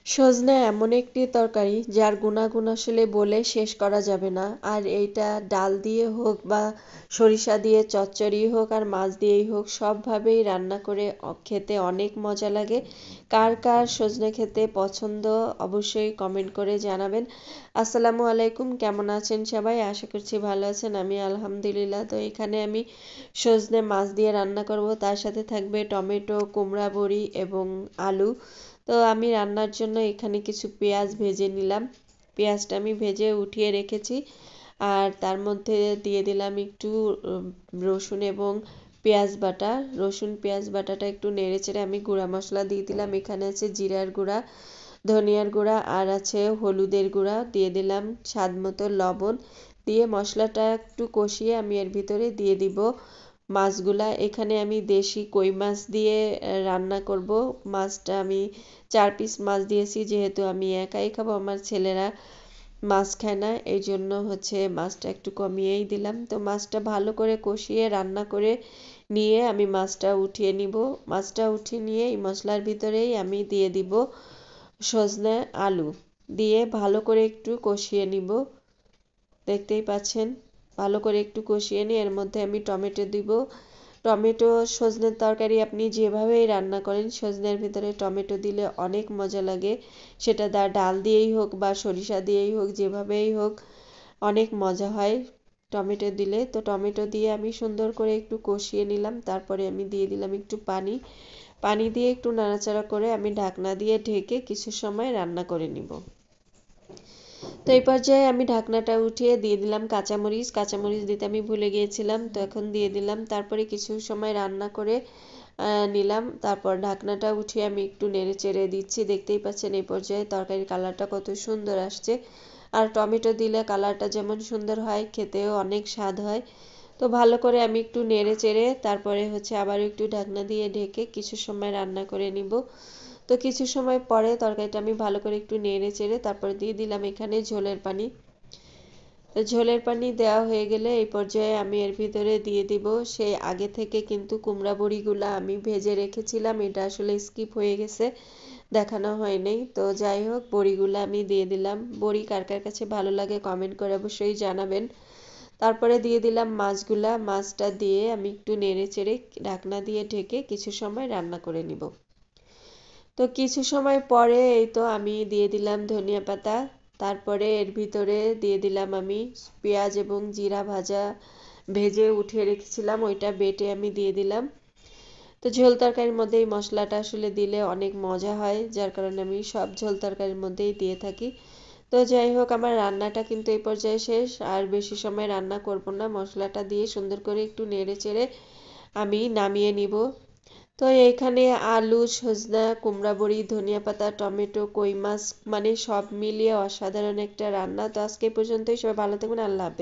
সজনে এমন একটি তরকারি যার গুণাগুণ আসলে বলে শেষ করা যাবে না। আর এইটা ডাল দিয়ে হোক বা সরিষা দিয়ে চচ্চড়ি হোক আর মাছ দিয়েই হোক, সবভাবেই রান্না করে খেতে অনেক মজা লাগে। কার কার সজনে খেতে পছন্দ অবশ্যই কমেন্ট করে জানাবেন। আসসালামু আলাইকুম, কেমন আছেন সবাই? আশা করছি ভালো আছেন। আমি আলহামদুলিল্লাহ। তো এখানে আমি সজনে মাছ দিয়ে রান্না করব, তার সাথে থাকবে টমেটো, কুমড়া বড়ি এবং আলু। তো আমি রান্নার জন্য এখানে কিছু পেঁয়াজ ভেজে নিলাম। পেঁয়াজটা আমি ভেজে উঠিয়ে রেখেছি। আর তার মধ্যে দিয়ে দিলাম একটু রসুন এবং পেঁয়াজ বাটা। রসুন পেঁয়াজ বাটাটা একটু নেড়েচেড়ে আমি গুঁড়া মশলা দিয়ে দিলাম। এখানে আছে জিরার গুঁড়া, ধনিয়ার গুঁড়া আর আছে হলুদের গুঁড়া। দিয়ে দিলাম স্বাদ মতো লবণ। দিয়ে মশলাটা একটু কষিয়ে আমি এর ভিতরে দিয়ে দিব মাছগুলা। এখানে আমি দেশি কই মাছ দিয়ে রান্না করব। মাছটা আমি 4 পিস মাছ দিয়েছি, যেহেতু আমি একাই খাবো, আমার ছেলেরা মাছ খায় না, এই জন্য মাছটা একটু কমিয়েই দিলাম। তো মাছটা ভালো করে কষিয়ে রান্না করে নিয়ে আমি মাছটা উঠিয়ে নিব। মাছটা উঠিয়ে নিয়ে এই মশলার ভিতরেই আমি দিয়ে দিব সজনে আলু দিয়ে ভালো করে একটু কষিয়ে নিব। দেখতেই পাচ্ছেন, ভালো করে একটু কষিয়ে নিয়ে এর মধ্যে আমি টমেটো দিব। টমেটো সজনের তরকারি আপনি যেভাবেই রান্না করেন, সজনের ভিতরে টমেটো দিলে অনেক মজা লাগে। সেটা ডাল দিয়েই হোক বা সরিষা দিয়েই হোক, যেভাবেই হোক অনেক মজা হয় টমেটো দিলে। তো টমেটো দিয়ে আমি সুন্দর করে একটু কষিয়ে নিলাম। তারপরে আমি দিয়ে দিলাম একটু পানি। পানি দিয়ে একটু নাড়াচাড়া করে আমি ঢাকনা দিয়ে ঢেকে কিছু সময় রান্না করে নিব। তো এই পর্যায়ে আমি ঢাকনাটা উঠিয়ে দিয়ে দিলাম কাঁচামরিচ। কাঁচামরিচ দিতে আমি ভুলে গিয়েছিলাম, তো এখন দিয়ে দিলাম। তারপরে কিছু সময় রান্না করে নিলাম। তারপর ঢাকনাটা উঠিয়ে আমি একটু নেড়ে চেড়ে দিচ্ছি। দেখতেই পাচ্ছেন এই পর্যায়ে তরকারির কালারটা কত সুন্দর আসছে। আর টমেটো দিলে কালারটা যেমন সুন্দর হয়, খেতেও অনেক স্বাদ হয়। তো ভালো করে আমি একটু নেড়ে চেড়ে তারপরে আবার একটু ঢাকনা দিয়ে ঢেকে কিছু সময় রান্না করে নিব। তো কিছু সময় পরে তরকারিটা আমি ভালো করে একটু নেড়ে চেড়ে তারপরে দিয়ে দিলাম এখানে ঝোলের পানি। তো ঝোলের পানি দেওয়া হয়ে গেলে এই পর্যায়ে আমি এর ভিতরে দিয়ে দিব সেই আগে থেকে কিন্তু কুমড়া বড়িগুলা আমি ভেজে রেখেছিলাম। এটা আসলে স্কিপ হয়ে গেছে, দেখানো হয়নি। তো যাই হোক, বড়িগুলা আমি দিয়ে দিলাম। বড়ি কার কার কাছে ভালো লাগে কমেন্ট করে অবশ্যই জানাবেন। তারপরে দিয়ে দিলাম মাছগুলা। মাছটা দিয়ে আমি একটু নেড়ে চেড়ে ঢাকনা দিয়ে ঢেকে কিছু সময় রান্না করে নিব। তো কিছু সময় পরে এই তো আমি দিয়ে দিলাম ধনিয়া পাতা। তারপরে এর ভিতরে দিয়ে দিলাম আমি পেঁয়াজ এবং জিরা ভেজে উঠিয়ে রেখেছিলাম, ওইটা বেটে আমি দিয়ে দিলাম। তো ঝোল তরকারির মধ্যে এই মশলাটা আসলে দিলে অনেক মজা হয়, যার কারণে আমি সব ঝোল তরকারির মধ্যেই দিয়ে থাকি। তো যাই হোক, আমার রান্নাটা কিন্তু এই পর্যায়ে শেষ। আর বেশি সময় রান্না করব না। মশলাটা দিয়ে সুন্দর করে একটু নেড়ে চেড়ে আমি নামিয়ে নিব। তো এইখানে আলু, সজনা, কুমড়া বড়ি, ধনিয়া পাতা, টমেটো, কই মাছ, মানে সব মিলিয়ে অসাধারণ একটা রান্না। তো আজকে এই পর্যন্তই। সবাই ভালো থাকবেন। আল্লাহ হাফেজ।